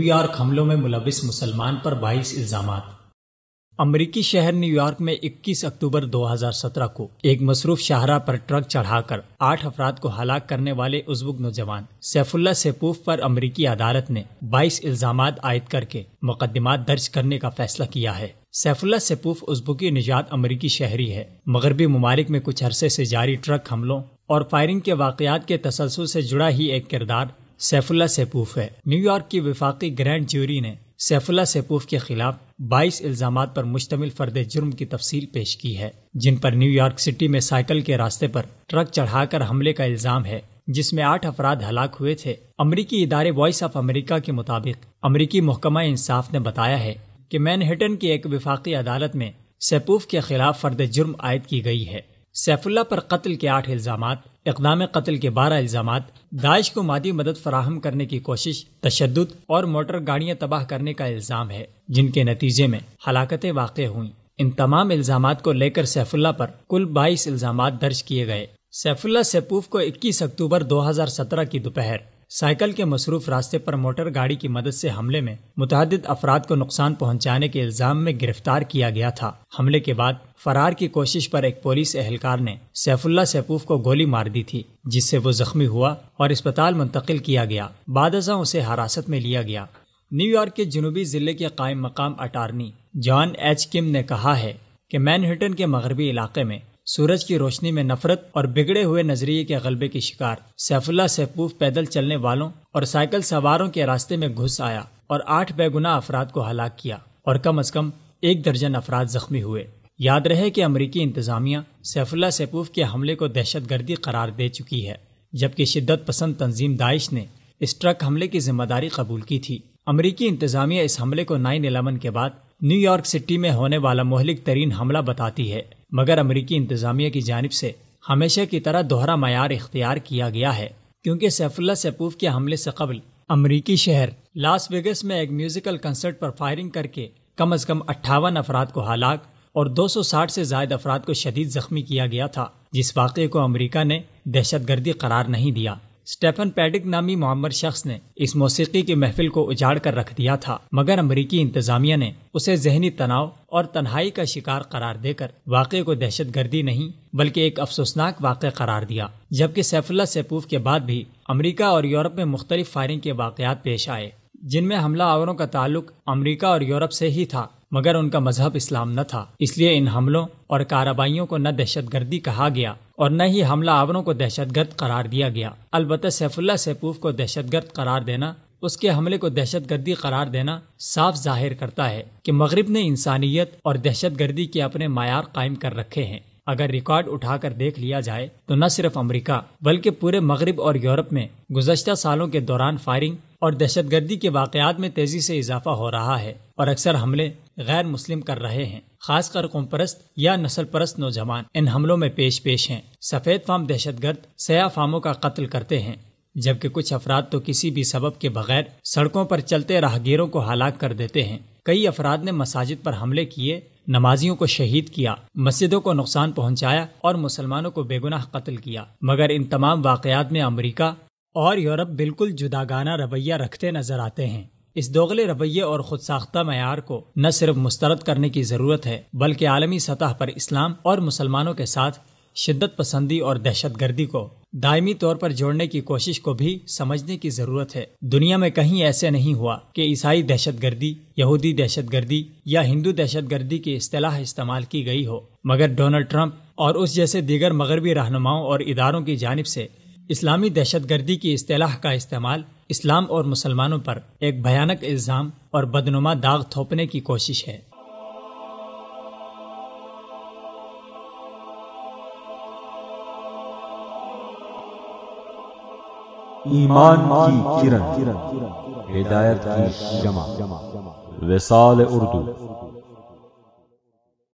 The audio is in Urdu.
یارک حملوں میں ملوث مسلمان پر 22 الزامات۔ امریکی شہر نیو یارک میں 21 اکتوبر 2017 کو ایک مصروف شاہراہ پر ٹرک چڑھا کر 8 افراد کو ہلاک کرنے والے ازبک نوجوان سیف اللہ سیپوف پر امریکی عدالت نے 22 الزامات عائد کر کے مقدمات درج کرنے کا فیصلہ کیا ہے۔ سیف اللہ سیپوف ازبکی نژاد امریکی شہری ہے۔ مغربی ممالک میں کچھ عرصے سے جاری ٹرک حملوں اور فائرنگ کے واقعات کے تسلسل سے جڑا ہی ایک کردار سیف اللہ سیپوف ہے۔ نیو یارک کی وفاقی گرینڈ جیوری نے سیف اللہ سیپوف کے خلاف 22 الزامات پر مشتمل فرد جرم کی تفصیل پیش کی ہے، جن پر نیو یارک سٹی میں سائیکل کے راستے پر ٹرک چڑھا کر حملے کا الزام ہے، جس میں 8 افراد ہلاک ہوئے تھے۔ امریکی ادارے وائس آف امریکہ کے مطابق امریکی محکمہ انصاف نے بتایا ہے کہ مینہٹن کی ایک وفاقی عدالت میں سیپوف کے خلاف فرد جرم عائد کی گئی ہے۔ سیف اللہ پر قتل کے 8 الزامات، اقدام قتل کے 12 الزامات، داعش کو مادی مدد فراہم کرنے کی کوشش، تشدد اور موٹر گاڑیاں تباہ کرنے کا الزام ہے، جن کے نتیجے میں ہلاکتیں واقع ہوئیں۔ ان تمام الزامات کو لے کر سیف اللہ پر کل 22 الزامات درج کیے گئے۔ سیف اللہ سیپوف کو 21 اکتوبر 2017 کی دوپہر سائیکل کے مصروف راستے پر موٹر گاڑی کی مدد سے حملے میں متعدد افراد کو نقصان پہنچانے کے الزام میں گرفتار کیا گیا تھا۔ حملے کے بعد فرار کی کوشش پر ایک پولیس اہلکار نے سیف اللہ سیپوف کو گولی مار دی تھی، جس سے وہ زخمی ہوا اور اسپتال منتقل کیا گیا۔ بعد ازاں اسے حراست میں لیا گیا۔ نیو یارک کے جنوبی ضلع کے قائم مقام اٹارنی جان ایچ کم نے کہا ہے کہ مینہٹن کے مغربی علاقے میں سورج کی روشنی میں نفرت اور بگڑے ہوئے نظریے کے غلبے کی شکار سیف اللہ سیپوف پیدل چلنے والوں اور سائیکل سواروں کے راستے میں گھس آیا اور 8 بے گناہ افراد کو ہلاک کیا اور کم از کم 1 درجن افراد زخمی ہوئے۔ یاد رہے کہ امریکی انتظامیہ سیف اللہ سیپوف کے حملے کو دہشت گردی قرار دے چکی ہے، جبکہ شدت پسند تنظیم داعش نے اس ٹرک حملے کی ذمہ داری قبول کی تھی۔ امریکی انتظامیہ اس حملے کو 9/11 کے بعد نیو یارک سٹی میں ہونے والا مہلک ترین حملہ بتاتی ہے، مگر امریکی انتظامیہ کی جانب سے ہمیشہ کی طرح دوہرا معیار اختیار کیا گیا ہے، کیونکہ سیف اللہ سیپوف کے حملے سے قبل امریکی شہر لاس ویگس میں ایک میوزیکل کنسرٹ پر فائرنگ کر کے کم از کم 58 افراد کو ہلاک اور 260 سے زائد افراد کو شدید زخمی کیا گیا تھا، جس واقعے کو امریکہ نے دہشت گردی قرار نہیں دیا۔ اسٹیفن پیڈک نامی معمر شخص نے اس موسیقی کی محفل کو اجاڑ کر رکھ دیا تھا، مگر امریکی انتظامیہ نے اسے ذہنی تناؤ اور تنہائی کا شکار قرار دے کر واقعے کو دہشت گردی نہیں بلکہ ایک افسوسناک واقعہ قرار دیا۔ جبکہ سیف اللہ سیپوف کے بعد بھی امریکہ اور یورپ میں مختلف فائرنگ کے واقعات پیش آئے، جن میں حملہ آوروں کا تعلق امریکہ اور یورپ سے ہی تھا، مگر ان کا مذہب اسلام نہ تھا۔ اس لیے ان حملوں اور کارروائیوں کو نہ دہشت گردی کہا گیا اور نہ ہی حملہ آوروں کو دہشت گرد قرار دیا گیا۔ البتہ سیف اللہ سیپوف کو دہشت گرد قرار دینا، اس کے حملے کو دہشت گردی قرار دینا صاف ظاہر کرتا ہے کہ مغرب نے انسانیت اور دہشت گردی کے اپنے معیار قائم کر رکھے ہیں۔ اگر ریکارڈ اٹھا کر دیکھ لیا جائے تو نہ صرف امریکہ بلکہ پورے مغرب اور یورپ میں گزشتہ سالوں کے دوران فائرنگ اور دہشت گردی کے واقعات میں تیزی سے اضافہ ہو رہا ہے، اور اکثر حملے غیر مسلم کر رہے ہیں، خاص کر قوم پرست یا نسل پرست نوجوان ان حملوں میں پیش ہیں۔ سفید فام دہشت گرد سیاہ فاموں کا قتل کرتے ہیں، جبکہ کچھ افراد تو کسی بھی سبب کے بغیر سڑکوں پر چلتے راہگیروں کو ہلاک کر دیتے ہیں۔ کئی افراد نے مساجد پر حملے کیے، نمازیوں کو شہید کیا، مسجدوں کو نقصان پہنچایا اور مسلمانوں کو بے گناہ قتل کیا، مگر ان تمام واقعات میں امریکہ اور یورپ بالکل جداگانہ رویہ رکھتے نظر آتے ہیں۔ اس دوغلے رویے اور خود ساختہ معیار کو نہ صرف مسترد کرنے کی ضرورت ہے بلکہ عالمی سطح پر اسلام اور مسلمانوں کے ساتھ شدت پسندی اور دہشت گردی کو دائمی طور پر جوڑنے کی کوشش کو بھی سمجھنے کی ضرورت ہے۔ دنیا میں کہیں ایسے نہیں ہوا کہ عیسائی دہشت گردی، یہودی دہشت گردی یا ہندو دہشت گردی کی اصطلاح استعمال کی گئی ہو، مگر ڈونلڈ ٹرمپ اور اس جیسے دیگر مغربی رہنماؤں اور اداروں کی جانب سے اسلامی دہشت گردی کی اصطلاح کا استعمال اسلام اور مسلمانوں پر ایک بھیانک الزام اور بدنما داغ تھوپنے کی کوشش ہے۔ ایمان کی کرن، ہدایت کی شمع، وصال اردو۔